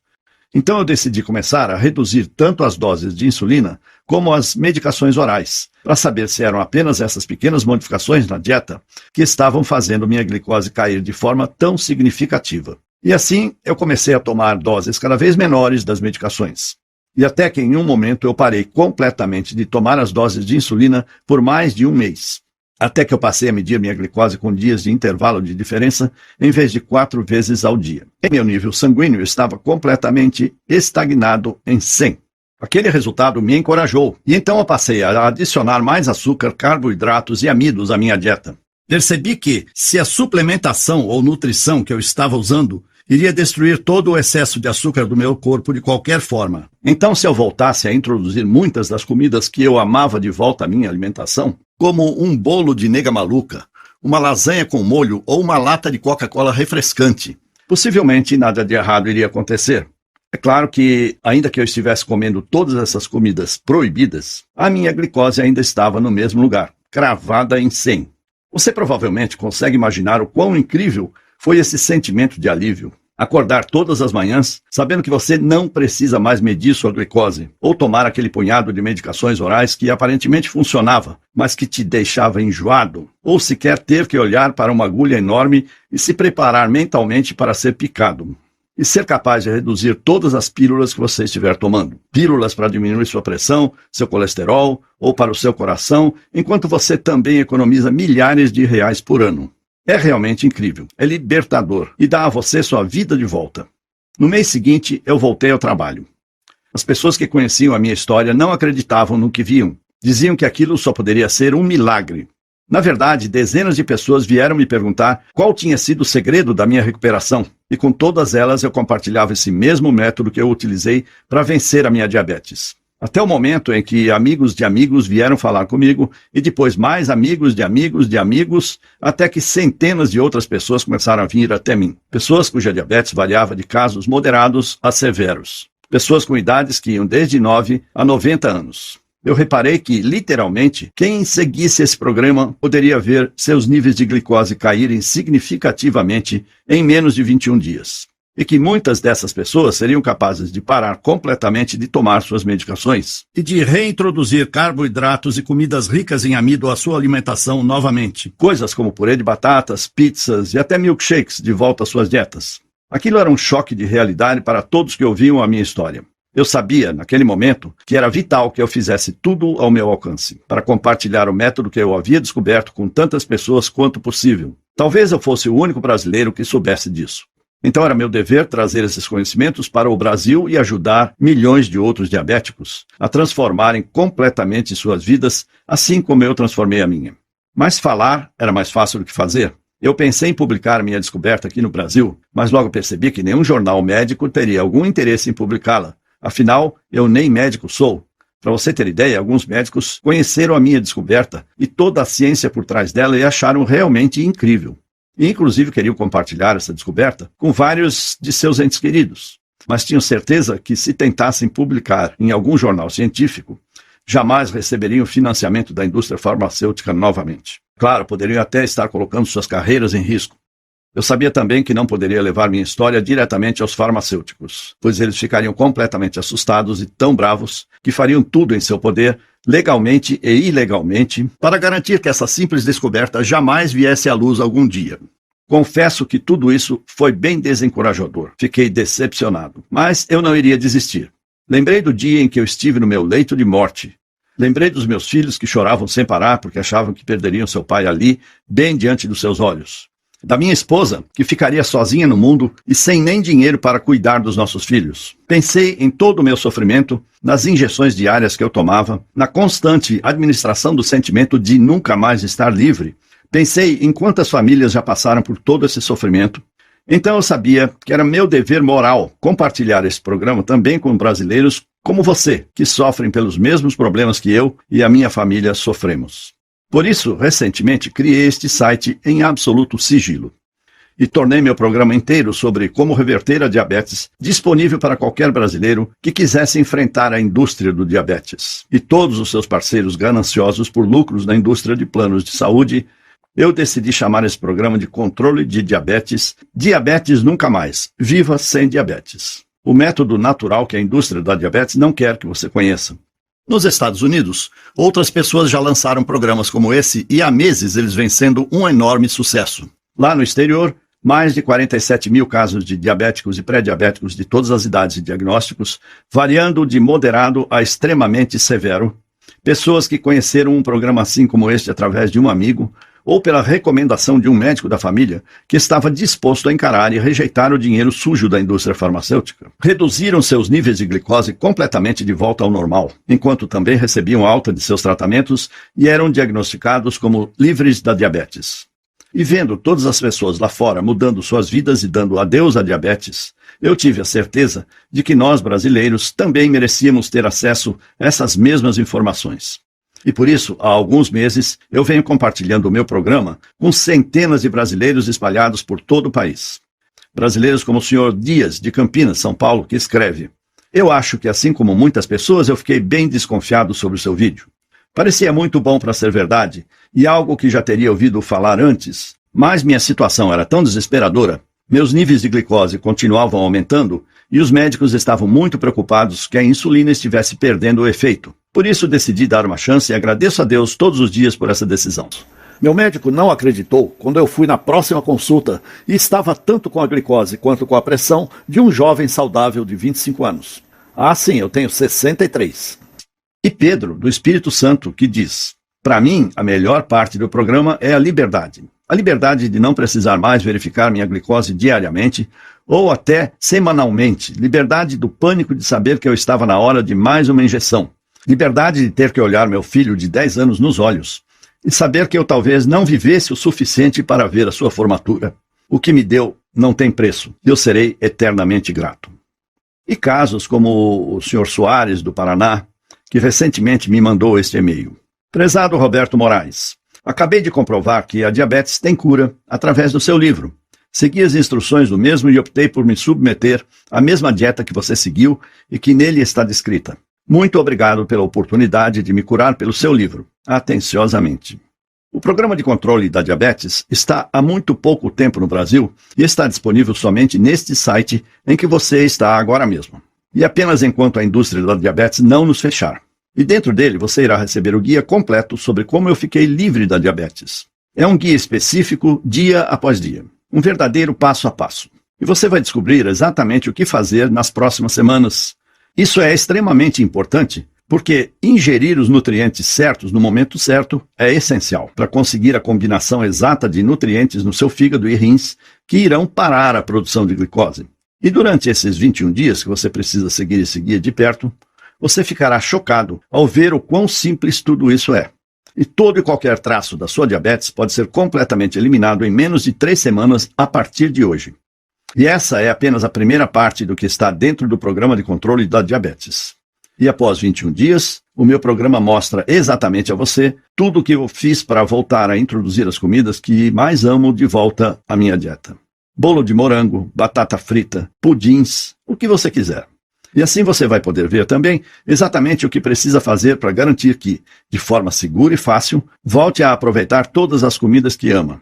Então eu decidi começar a reduzir tanto as doses de insulina como as medicações orais, para saber se eram apenas essas pequenas modificações na dieta que estavam fazendo minha glicose cair de forma tão significativa. E assim eu comecei a tomar doses cada vez menores das medicações. E até que em um momento eu parei completamente de tomar as doses de insulina por mais de um mês. Até que eu passei a medir minha glicose com dias de intervalo de diferença, em vez de 4 vezes ao dia. E meu nível sanguíneo estava completamente estagnado em 100. Aquele resultado me encorajou, e então eu passei a adicionar mais açúcar, carboidratos e amidos à minha dieta. Percebi que, se a suplementação ou nutrição que eu estava usando iria destruir todo o excesso de açúcar do meu corpo de qualquer forma. Então, se eu voltasse a introduzir muitas das comidas que eu amava de volta à minha alimentação, como um bolo de nega maluca, uma lasanha com molho ou uma lata de Coca-Cola refrescante, possivelmente nada de errado iria acontecer. É claro que, ainda que eu estivesse comendo todas essas comidas proibidas, a minha glicose ainda estava no mesmo lugar, cravada em 100. Você provavelmente consegue imaginar o quão incrível foi esse sentimento de alívio. Acordar todas as manhãs, sabendo que você não precisa mais medir sua glicose, ou tomar aquele punhado de medicações orais que aparentemente funcionava, mas que te deixava enjoado, ou sequer ter que olhar para uma agulha enorme e se preparar mentalmente para ser picado. E ser capaz de reduzir todas as pílulas que você estiver tomando. Pílulas para diminuir sua pressão, seu colesterol, ou para o seu coração, enquanto você também economiza milhares de reais por ano. É realmente incrível, é libertador e dá a você sua vida de volta. No mês seguinte, eu voltei ao trabalho. As pessoas que conheciam a minha história não acreditavam no que viam. Diziam que aquilo só poderia ser um milagre. Na verdade, dezenas de pessoas vieram me perguntar qual tinha sido o segredo da minha recuperação, e com todas elas eu compartilhava esse mesmo método que eu utilizei para vencer a minha diabetes. Até o momento em que amigos de amigos vieram falar comigo, e depois mais amigos de amigos de amigos, até que centenas de outras pessoas começaram a vir até mim. Pessoas cuja diabetes variava de casos moderados a severos. Pessoas com idades que iam desde 9 a 90 anos. Eu reparei que, literalmente, quem seguisse esse programa poderia ver seus níveis de glicose caírem significativamente em menos de 21 dias. E que muitas dessas pessoas seriam capazes de parar completamente de tomar suas medicações e de reintroduzir carboidratos e comidas ricas em amido à sua alimentação novamente. Coisas como purê de batatas, pizzas e até milkshakes de volta às suas dietas. Aquilo era um choque de realidade para todos que ouviam a minha história. Eu sabia, naquele momento, que era vital que eu fizesse tudo ao meu alcance, para compartilhar o método que eu havia descoberto com tantas pessoas quanto possível. Talvez eu fosse o único brasileiro que soubesse disso. Então era meu dever trazer esses conhecimentos para o Brasil e ajudar milhões de outros diabéticos a transformarem completamente suas vidas, assim como eu transformei a minha. Mas falar era mais fácil do que fazer. Eu pensei em publicar minha descoberta aqui no Brasil, mas logo percebi que nenhum jornal médico teria algum interesse em publicá-la. Afinal, eu nem médico sou. Para você ter ideia, alguns médicos conheceram a minha descoberta e toda a ciência por trás dela e acharam realmente incrível. E inclusive queriam compartilhar essa descoberta com vários de seus entes queridos. Mas tinham certeza que se tentassem publicar em algum jornal científico, jamais receberiam financiamento da indústria farmacêutica novamente. Claro, poderiam até estar colocando suas carreiras em risco. Eu sabia também que não poderia levar minha história diretamente aos farmacêuticos, pois eles ficariam completamente assustados e tão bravos que fariam tudo em seu poder, legalmente e ilegalmente, para garantir que essa simples descoberta jamais viesse à luz algum dia. Confesso que tudo isso foi bem desencorajador. Fiquei decepcionado, mas eu não iria desistir. Lembrei do dia em que eu estive no meu leito de morte. Lembrei dos meus filhos que choravam sem parar porque achavam que perderiam seu pai ali, bem diante dos seus olhos. Da minha esposa, que ficaria sozinha no mundo e sem nem dinheiro para cuidar dos nossos filhos. Pensei em todo o meu sofrimento, nas injeções diárias que eu tomava, na constante administração do sentimento de nunca mais estar livre. Pensei em quantas famílias já passaram por todo esse sofrimento. Então eu sabia que era meu dever moral compartilhar esse programa também com brasileiros como você, que sofrem pelos mesmos problemas que eu e a minha família sofremos. Por isso, recentemente, criei este site em absoluto sigilo e tornei meu programa inteiro sobre como reverter a diabetes disponível para qualquer brasileiro que quisesse enfrentar a indústria do diabetes e todos os seus parceiros gananciosos por lucros na indústria de planos de saúde. Eu decidi chamar esse programa de controle de diabetes, Diabetes Nunca Mais, Viva Sem Diabetes. O método natural que a indústria da diabetes não quer que você conheça. Nos Estados Unidos, outras pessoas já lançaram programas como esse e há meses eles vêm sendo um enorme sucesso. Lá no exterior, mais de 47 mil casos de diabéticos e pré-diabéticos de todas as idades e diagnósticos, variando de moderado a extremamente severo. Pessoas que conheceram um programa assim como este através de um amigo, ou pela recomendação de um médico da família que estava disposto a encarar e rejeitar o dinheiro sujo da indústria farmacêutica. Reduziram seus níveis de glicose completamente de volta ao normal, enquanto também recebiam alta de seus tratamentos e eram diagnosticados como livres da diabetes. E vendo todas as pessoas lá fora mudando suas vidas e dando adeus à diabetes, eu tive a certeza de que nós, brasileiros, também merecíamos ter acesso a essas mesmas informações. E por isso, há alguns meses, eu venho compartilhando o meu programa com centenas de brasileiros espalhados por todo o país. Brasileiros como o senhor Dias, de Campinas, São Paulo, que escreve: Eu acho que, assim como muitas pessoas, eu fiquei bem desconfiado sobre o seu vídeo. Parecia muito bom para ser verdade, e algo que já teria ouvido falar antes, mas minha situação era tão desesperadora, meus níveis de glicose continuavam aumentando, e os médicos estavam muito preocupados que a insulina estivesse perdendo o efeito. Por isso decidi dar uma chance e agradeço a Deus todos os dias por essa decisão. Meu médico não acreditou quando eu fui na próxima consulta e estava tanto com a glicose quanto com a pressão de um jovem saudável de 25 anos. Ah, sim, eu tenho 63. E Pedro, do Espírito Santo, que diz: Para mim, a melhor parte do programa é a liberdade. A liberdade de não precisar mais verificar minha glicose diariamente ou até semanalmente. Liberdade do pânico de saber que eu estava na hora de mais uma injeção. Liberdade de ter que olhar meu filho de 10 anos nos olhos e saber que eu talvez não vivesse o suficiente para ver a sua formatura. O que me deu não tem preço. Eu serei eternamente grato. E casos como o Sr. Soares, do Paraná, que recentemente me mandou este e-mail. Prezado Roberto Moraes, acabei de comprovar que a diabetes tem cura através do seu livro. Segui as instruções do mesmo e optei por me submeter à mesma dieta que você seguiu e que nele está descrita. Muito obrigado pela oportunidade de me curar pelo seu livro. Atenciosamente. O programa de controle da diabetes está há muito pouco tempo no Brasil e está disponível somente neste site em que você está agora mesmo. E apenas enquanto a indústria da diabetes não nos fechar. E dentro dele você irá receber o guia completo sobre como eu fiquei livre da diabetes. É um guia específico dia após dia. Um verdadeiro passo a passo. E você vai descobrir exatamente o que fazer nas próximas semanas. Isso é extremamente importante, porque ingerir os nutrientes certos no momento certo é essencial para conseguir a combinação exata de nutrientes no seu fígado e rins que irão parar a produção de glicose. E durante esses 21 dias que você precisa seguir esse guia de perto, você ficará chocado ao ver o quão simples tudo isso é. E todo e qualquer traço da sua diabetes pode ser completamente eliminado em menos de 3 semanas a partir de hoje. E essa é apenas a primeira parte do que está dentro do programa de controle da diabetes. E após 21 dias, o meu programa mostra exatamente a você tudo o que eu fiz para voltar a introduzir as comidas que mais amo de volta à minha dieta. Bolo de morango, batata frita, pudins, o que você quiser. E assim você vai poder ver também exatamente o que precisa fazer para garantir que, de forma segura e fácil, volte a aproveitar todas as comidas que ama.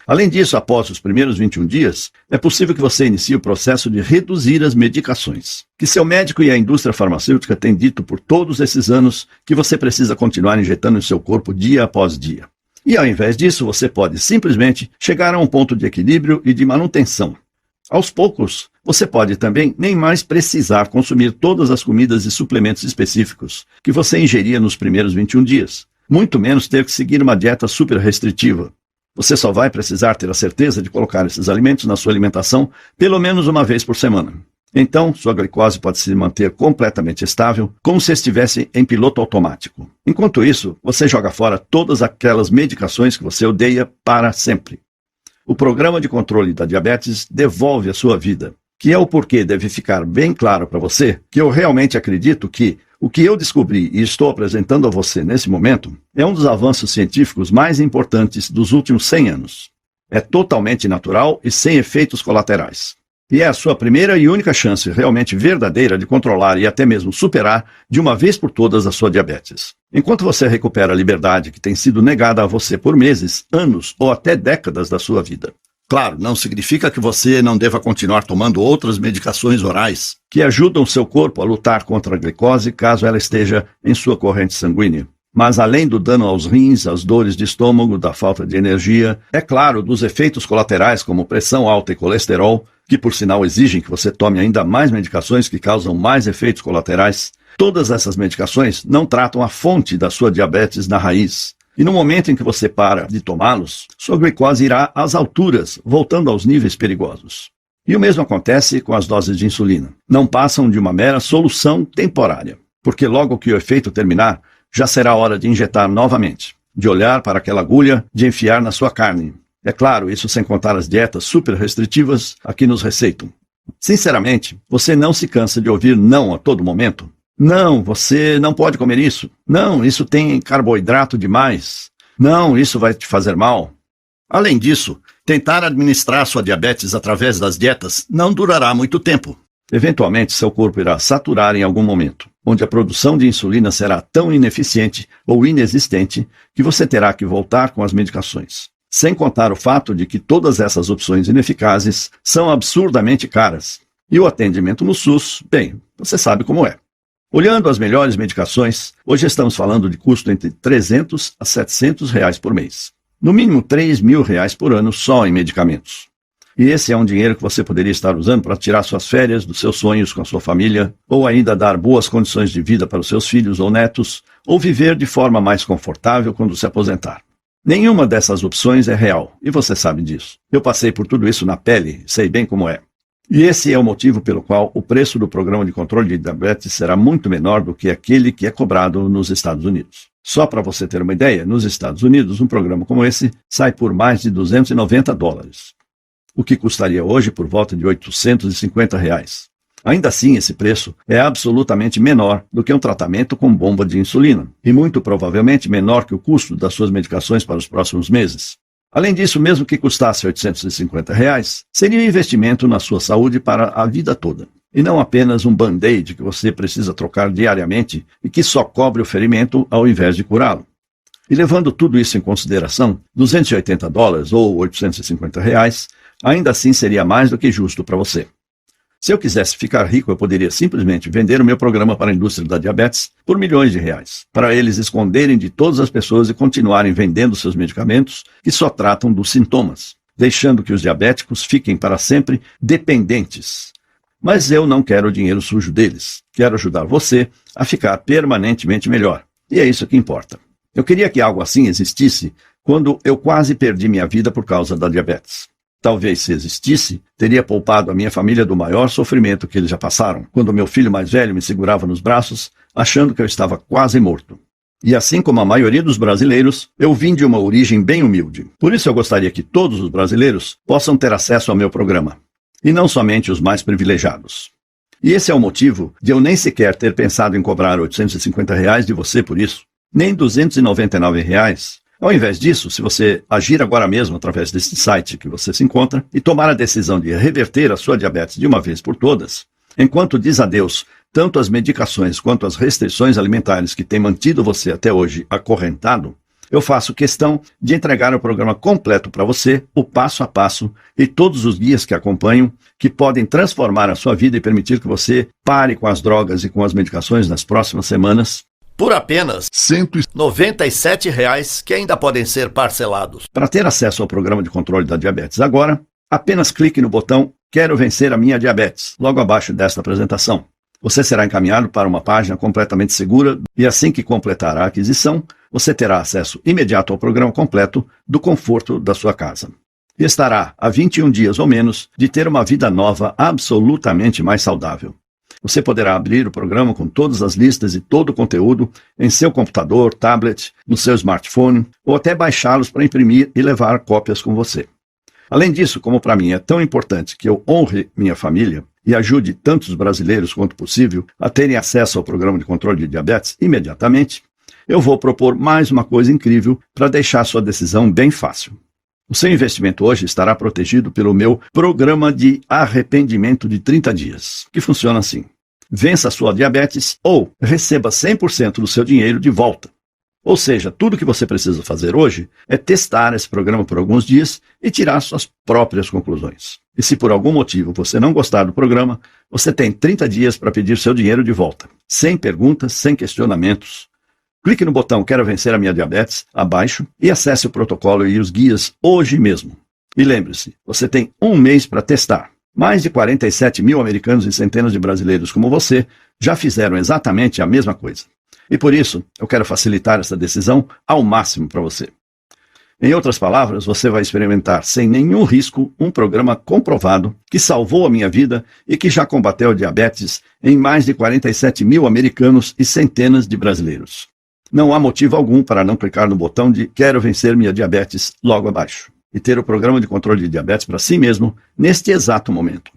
Além disso, após os primeiros 21 dias, é possível que você inicie o processo de reduzir as medicações, que seu médico e a indústria farmacêutica têm dito por todos esses anos que você precisa continuar injetando em seu corpo dia após dia. E ao invés disso, você pode simplesmente chegar a um ponto de equilíbrio e de manutenção. Aos poucos, você pode também nem mais precisar consumir todas as comidas e suplementos específicos que você ingeria nos primeiros 21 dias, muito menos ter que seguir uma dieta super restritiva. Você só vai precisar ter a certeza de colocar esses alimentos na sua alimentação pelo menos uma vez por semana. Então, sua glicose pode se manter completamente estável, como se estivesse em piloto automático. Enquanto isso, você joga fora todas aquelas medicações que você odeia para sempre. O programa de controle da diabetes devolve a sua vida, que é o porquê deve ficar bem claro para você que eu realmente acredito que o que eu descobri e estou apresentando a você nesse momento é um dos avanços científicos mais importantes dos últimos 100 anos. É totalmente natural e sem efeitos colaterais. E é a sua primeira e única chance realmente verdadeira de controlar e até mesmo superar de uma vez por todas a sua diabetes. Enquanto você recupera a liberdade que tem sido negada a você por meses, anos ou até décadas da sua vida. Claro, não significa que você não deva continuar tomando outras medicações orais que ajudam seu corpo a lutar contra a glicose caso ela esteja em sua corrente sanguínea. Mas além do dano aos rins, às dores de estômago, da falta de energia, é claro, dos efeitos colaterais como pressão alta e colesterol, que por sinal exigem que você tome ainda mais medicações que causam mais efeitos colaterais, todas essas medicações não tratam a fonte da sua diabetes na raiz. E no momento em que você para de tomá-los, sua glicose irá às alturas, voltando aos níveis perigosos. E o mesmo acontece com as doses de insulina. Não passam de uma mera solução temporária, porque logo que o efeito terminar, já será hora de injetar novamente, de olhar para aquela agulha, de enfiar na sua carne. É claro, isso sem contar as dietas super restritivas a que nos receitam. Sinceramente, você não se cansa de ouvir não a todo momento? Não, você não pode comer isso. Não, isso tem carboidrato demais. Não, isso vai te fazer mal. Além disso, tentar administrar sua diabetes através das dietas não durará muito tempo. Eventualmente, seu corpo irá saturar em algum momento, onde a produção de insulina será tão ineficiente ou inexistente que você terá que voltar com as medicações. Sem contar o fato de que todas essas opções ineficazes são absurdamente caras. E o atendimento no SUS, bem, você sabe como é. Olhando as melhores medicações, hoje estamos falando de custo entre R$ 300 a R$ 700 por mês. No mínimo R$ 3.000 por ano só em medicamentos. E esse é um dinheiro que você poderia estar usando para tirar suas férias dos seus sonhos com a sua família, ou ainda dar boas condições de vida para os seus filhos ou netos, ou viver de forma mais confortável quando se aposentar. Nenhuma dessas opções é real, e você sabe disso. Eu passei por tudo isso na pele, sei bem como é. E esse é o motivo pelo qual o preço do programa de controle de diabetes será muito menor do que aquele que é cobrado nos Estados Unidos. Só para você ter uma ideia, nos Estados Unidos, um programa como esse sai por mais de $290, o que custaria hoje por volta de R$ 850. Ainda assim, esse preço é absolutamente menor do que um tratamento com bomba de insulina, e muito provavelmente menor que o custo das suas medicações para os próximos meses. Além disso, mesmo que custasse R$ 850, seria um investimento na sua saúde para a vida toda, e não apenas um band-aid que você precisa trocar diariamente e que só cobre o ferimento ao invés de curá-lo. E levando tudo isso em consideração, $280 ou R$ 850 ainda assim seria mais do que justo para você. Se eu quisesse ficar rico, eu poderia simplesmente vender o meu programa para a indústria da diabetes por milhões de reais, para eles esconderem de todas as pessoas e continuarem vendendo seus medicamentos que só tratam dos sintomas, deixando que os diabéticos fiquem para sempre dependentes. Mas eu não quero o dinheiro sujo deles. Quero ajudar você a ficar permanentemente melhor. E é isso que importa. Eu queria que algo assim existisse quando eu quase perdi minha vida por causa da diabetes. Talvez, se existisse, teria poupado a minha família do maior sofrimento que eles já passaram, quando meu filho mais velho me segurava nos braços, achando que eu estava quase morto. E assim como a maioria dos brasileiros, eu vim de uma origem bem humilde. Por isso eu gostaria que todos os brasileiros possam ter acesso ao meu programa. E não somente os mais privilegiados. E esse é o motivo de eu nem sequer ter pensado em cobrar R$ 850 de você por isso, nem R$ 299. Ao invés disso, se você agir agora mesmo através desse site que você se encontra e tomar a decisão de reverter a sua diabetes de uma vez por todas, enquanto diz adeus tanto às medicações quanto às restrições alimentares que têm mantido você até hoje acorrentado, eu faço questão de entregar o programa completo para você, o passo a passo e todos os guias que acompanham, que podem transformar a sua vida e permitir que você pare com as drogas e com as medicações nas próximas semanas, por apenas R$ 197, que ainda podem ser parcelados. Para ter acesso ao programa de controle da diabetes agora, apenas clique no botão Quero vencer a minha diabetes, logo abaixo desta apresentação. Você será encaminhado para uma página completamente segura e assim que completar a aquisição, você terá acesso imediato ao programa completo do conforto da sua casa. E estará a 21 dias ou menos de ter uma vida nova absolutamente mais saudável. Você poderá abrir o programa com todas as listas e todo o conteúdo em seu computador, tablet, no seu smartphone ou até baixá-los para imprimir e levar cópias com você. Além disso, como para mim é tão importante que eu honre minha família e ajude tantos brasileiros quanto possível a terem acesso ao programa de controle de diabetes imediatamente, eu vou propor mais uma coisa incrível para deixar sua decisão bem fácil. O seu investimento hoje estará protegido pelo meu programa de arrependimento de 30 dias, que funciona assim. Vença a sua diabetes ou receba 100% do seu dinheiro de volta. Ou seja, tudo que você precisa fazer hoje é testar esse programa por alguns dias e tirar suas próprias conclusões. E se por algum motivo você não gostar do programa, você tem 30 dias para pedir seu dinheiro de volta, sem perguntas, sem questionamentos. Clique no botão Quero vencer a minha diabetes abaixo e acesse o protocolo e os guias hoje mesmo. E lembre-se, você tem um mês para testar. Mais de 47 mil americanos e centenas de brasileiros como você já fizeram exatamente a mesma coisa. E por isso, eu quero facilitar essa decisão ao máximo para você. Em outras palavras, você vai experimentar sem nenhum risco um programa comprovado que salvou a minha vida e que já combateu a diabetes em mais de 47 mil americanos e centenas de brasileiros. Não há motivo algum para não clicar no botão de Quero vencer minha diabetes logo abaixo e ter o programa de controle de diabetes para si mesmo neste exato momento.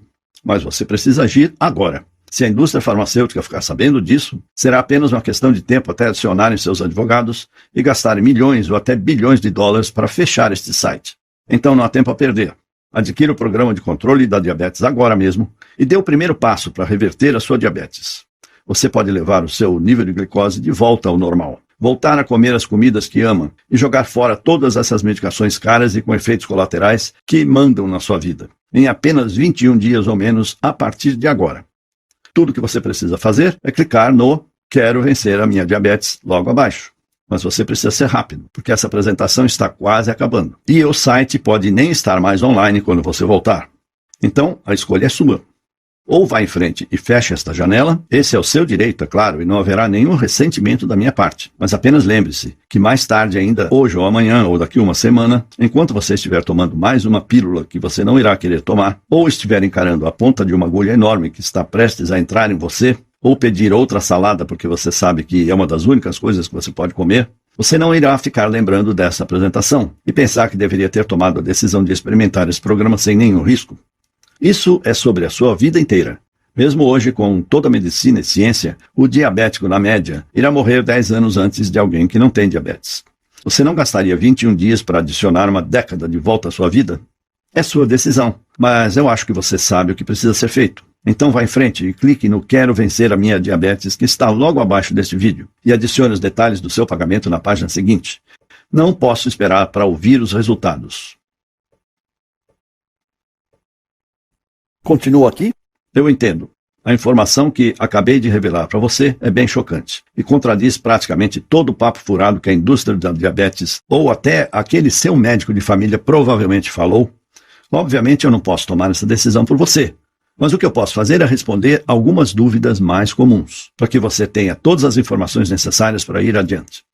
Mas você precisa agir agora. Se a indústria farmacêutica ficar sabendo disso, será apenas uma questão de tempo até adicionarem seus advogados e gastarem milhões ou até bilhões de dólares para fechar este site. Então não há tempo a perder. Adquira o programa de controle da diabetes agora mesmo e dê o primeiro passo para reverter a sua diabetes. Você pode levar o seu nível de glicose de volta ao normal, voltar a comer as comidas que ama e jogar fora todas essas medicações caras e com efeitos colaterais que mandam na sua vida, em apenas 21 dias ou menos a partir de agora. Tudo que você precisa fazer é clicar no Quero vencer a minha diabetes logo abaixo. Mas você precisa ser rápido, porque essa apresentação está quase acabando. E o site pode nem estar mais online quando você voltar. Então, a escolha é sua. Ou vá em frente e feche esta janela, esse é o seu direito, é claro, e não haverá nenhum ressentimento da minha parte. Mas apenas lembre-se que mais tarde ainda, hoje ou amanhã, ou daqui uma semana, enquanto você estiver tomando mais uma pílula que você não irá querer tomar, ou estiver encarando a ponta de uma agulha enorme que está prestes a entrar em você, ou pedir outra salada porque você sabe que é uma das únicas coisas que você pode comer, você não irá ficar lembrando dessa apresentação e pensar que deveria ter tomado a decisão de experimentar esse programa sem nenhum risco. Isso é sobre a sua vida inteira. Mesmo hoje, com toda a medicina e ciência, o diabético, na média, irá morrer 10 anos antes de alguém que não tem diabetes. Você não gastaria 21 dias para adicionar uma década de volta à sua vida? É sua decisão, mas eu acho que você sabe o que precisa ser feito. Então vá em frente e clique no Quero vencer a minha diabetes, que está logo abaixo deste vídeo, e adicione os detalhes do seu pagamento na página seguinte. Não posso esperar para ouvir os resultados. Continua aqui? Eu entendo. A informação que acabei de revelar para você é bem chocante e contradiz praticamente todo o papo furado que a indústria da diabetes ou até aquele seu médico de família provavelmente falou. Obviamente eu não posso tomar essa decisão por você, mas o que eu posso fazer é responder algumas dúvidas mais comuns, para que você tenha todas as informações necessárias para ir adiante.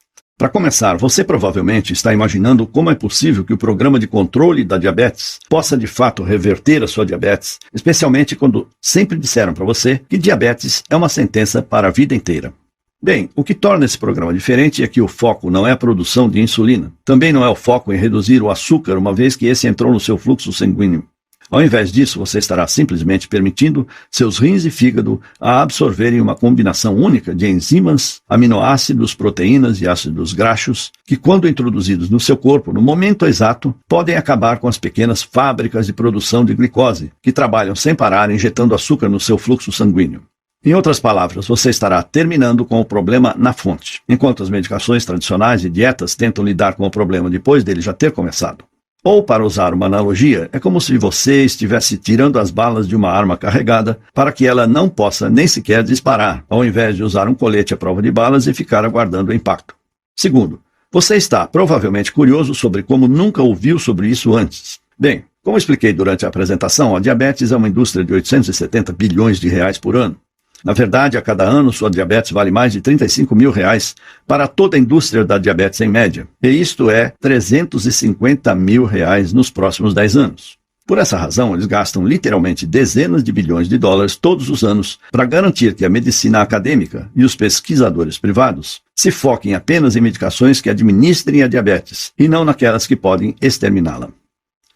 Para começar, você provavelmente está imaginando como é possível que o programa de controle da diabetes possa de fato reverter a sua diabetes, especialmente quando sempre disseram para você que diabetes é uma sentença para a vida inteira. Bem, o que torna esse programa diferente é que o foco não é a produção de insulina. Também não é o foco em reduzir o açúcar, uma vez que esse entrou no seu fluxo sanguíneo. Ao invés disso, você estará simplesmente permitindo seus rins e fígado a absorverem uma combinação única de enzimas, aminoácidos, proteínas e ácidos graxos, que quando introduzidos no seu corpo no momento exato, podem acabar com as pequenas fábricas de produção de glicose, que trabalham sem parar injetando açúcar no seu fluxo sanguíneo. Em outras palavras, você estará terminando com o problema na fonte, enquanto as medicações tradicionais e dietas tentam lidar com o problema depois dele já ter começado. Ou, para usar uma analogia, é como se você estivesse tirando as balas de uma arma carregada para que ela não possa nem sequer disparar, ao invés de usar um colete à prova de balas e ficar aguardando o impacto. Segundo, você está provavelmente curioso sobre como nunca ouviu sobre isso antes. Bem, como expliquei durante a apresentação, a diabetes é uma indústria de 870 bilhões de reais por ano. Na verdade, a cada ano, sua diabetes vale mais de 35 mil reais para toda a indústria da diabetes em média. E isto é 350 mil reais nos próximos 10 anos. Por essa razão, eles gastam literalmente dezenas de bilhões de dólares todos os anos para garantir que a medicina acadêmica e os pesquisadores privados se foquem apenas em medicações que administrem a diabetes e não naquelas que podem exterminá-la.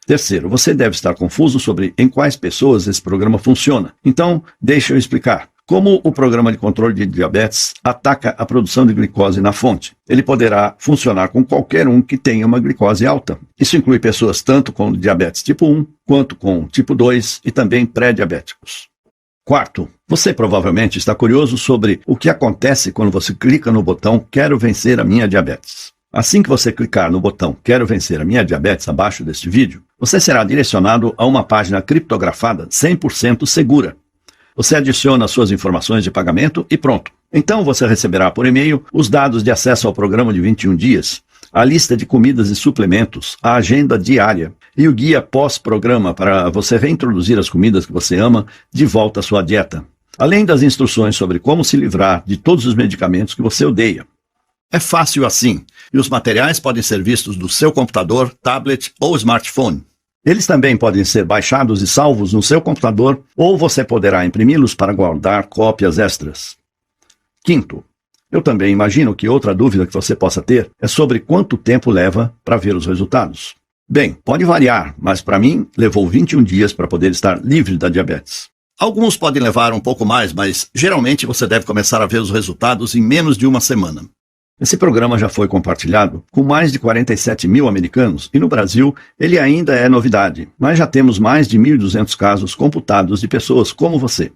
Terceiro, você deve estar confuso sobre em quais pessoas esse programa funciona. Então, deixa eu explicar. Como o programa de controle de diabetes ataca a produção de glicose na fonte, ele poderá funcionar com qualquer um que tenha uma glicose alta. Isso inclui pessoas tanto com diabetes tipo 1, quanto com tipo 2 e também pré-diabéticos. Quarto, você provavelmente está curioso sobre o que acontece quando você clica no botão Quero vencer a minha diabetes. Assim que você clicar no botão Quero vencer a minha diabetes abaixo deste vídeo, você será direcionado a uma página criptografada 100% segura. Você adiciona suas informações de pagamento e pronto. Então você receberá por e-mail os dados de acesso ao programa de 21 dias, a lista de comidas e suplementos, a agenda diária e o guia pós-programa para você reintroduzir as comidas que você ama de volta à sua dieta. Além das instruções sobre como se livrar de todos os medicamentos que você odeia. É fácil assim, e os materiais podem ser vistos do seu computador, tablet ou smartphone. Eles também podem ser baixados e salvos no seu computador, ou você poderá imprimi-los para guardar cópias extras. Quinto, eu também imagino que outra dúvida que você possa ter é sobre quanto tempo leva para ver os resultados. Bem, pode variar, mas para mim levou 21 dias para poder estar livre da diabetes. Alguns podem levar um pouco mais, mas geralmente você deve começar a ver os resultados em menos de uma semana. Esse programa já foi compartilhado com mais de 47 mil americanos e no Brasil ele ainda é novidade, mas já temos mais de 1.200 casos computados de pessoas como você.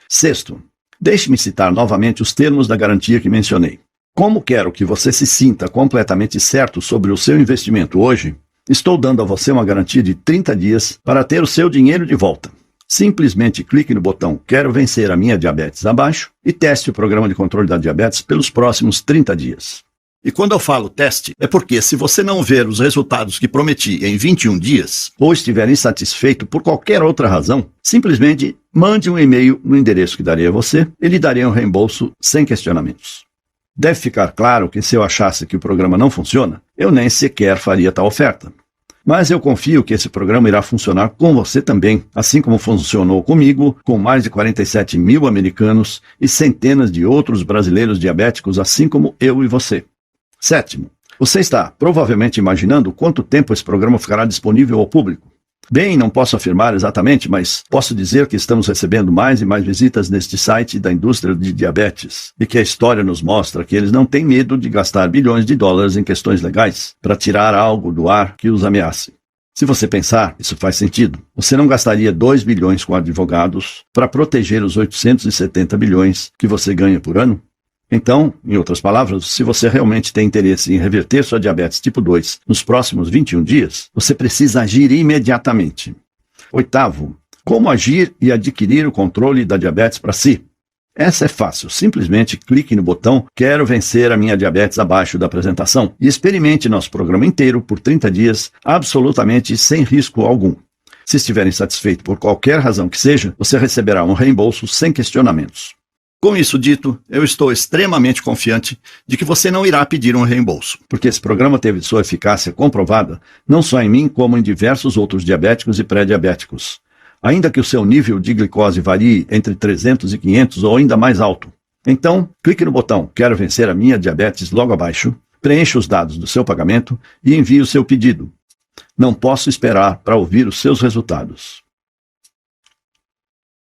Sexto, deixe-me citar novamente os termos da garantia que mencionei. Como quero que você se sinta completamente certo sobre o seu investimento hoje, estou dando a você uma garantia de 30 dias para ter o seu dinheiro de volta. Simplesmente clique no botão Quero vencer a minha diabetes abaixo e teste o programa de controle da diabetes pelos próximos 30 dias. E quando eu falo teste, é porque se você não ver os resultados que prometi em 21 dias, ou estiver insatisfeito por qualquer outra razão, simplesmente mande um e-mail no endereço que darei a você e lhe darei um reembolso sem questionamentos. Deve ficar claro que se eu achasse que o programa não funciona, eu nem sequer faria tal oferta. Mas eu confio que esse programa irá funcionar com você também, assim como funcionou comigo, com mais de 47 mil americanos e centenas de outros brasileiros diabéticos, assim como eu e você. Sétimo, você está provavelmente imaginando quanto tempo esse programa ficará disponível ao público. Bem, não posso afirmar exatamente, mas posso dizer que estamos recebendo mais e mais visitas neste site da indústria de diabetes e que a história nos mostra que eles não têm medo de gastar bilhões de dólares em questões legais para tirar algo do ar que os ameace. Se você pensar, isso faz sentido. Você não gastaria 2 bilhões com advogados para proteger os 870 bilhões que você ganha por ano? Então, em outras palavras, se você realmente tem interesse em reverter sua diabetes tipo 2 nos próximos 21 dias, você precisa agir imediatamente. Oitavo, como agir e adquirir o controle da diabetes para si? Essa é fácil, simplesmente clique no botão Quero vencer a minha diabetes abaixo da apresentação e experimente nosso programa inteiro por 30 dias, absolutamente sem risco algum. Se estiver insatisfeito por qualquer razão que seja, você receberá um reembolso sem questionamentos. Com isso dito, eu estou extremamente confiante de que você não irá pedir um reembolso, porque esse programa teve sua eficácia comprovada não só em mim, como em diversos outros diabéticos e pré-diabéticos. Ainda que o seu nível de glicose varie entre 300 e 500 ou ainda mais alto. Então, clique no botão Quero vencer a minha diabetes logo abaixo, preencha os dados do seu pagamento e envie o seu pedido. Não posso esperar para ouvir os seus resultados.